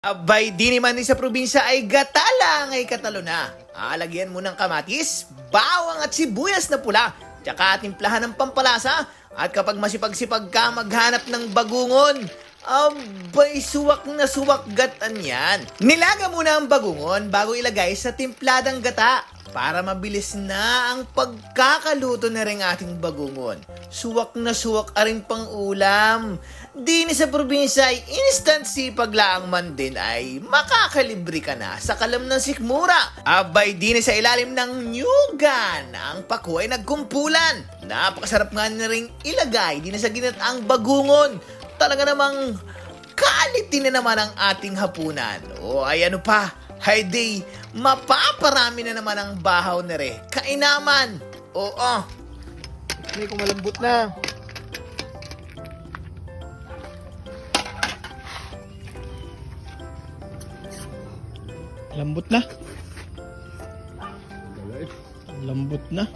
Abay, di naman sa probinsya ay gatalang ay katalo na. Alagyan mo ng kamatis, bawang at sibuyas na pula, tsaka timplahan ng pampalasa. At kapag masipag-sipag ka maghanap ng bagungon, abay, suwak na suwak gatan yan. Nilaga muna ang bagungon bago ilagay sa timpladang gata para mabilis na ang pagkakaluto na rin ating bagungon. Suwak na suwak aring pang ulam. Dini sa probinsya ay instant sipag laang man din ay makakalibre ka na sa kalam ng sikmura. Abay, dini sa ilalim ng nyugan ang pako ay nagkumpulan. Napakasarap nga na rin ilagay dini sa ginataang bagungon. Talaga namang quality na naman ang ating hapunan. O ay ano pa, Heidi, mapaparami na naman ang bahaw na rin. Kainaman. Oo. Hindi ko malambot na. Lambot na. Lambot na.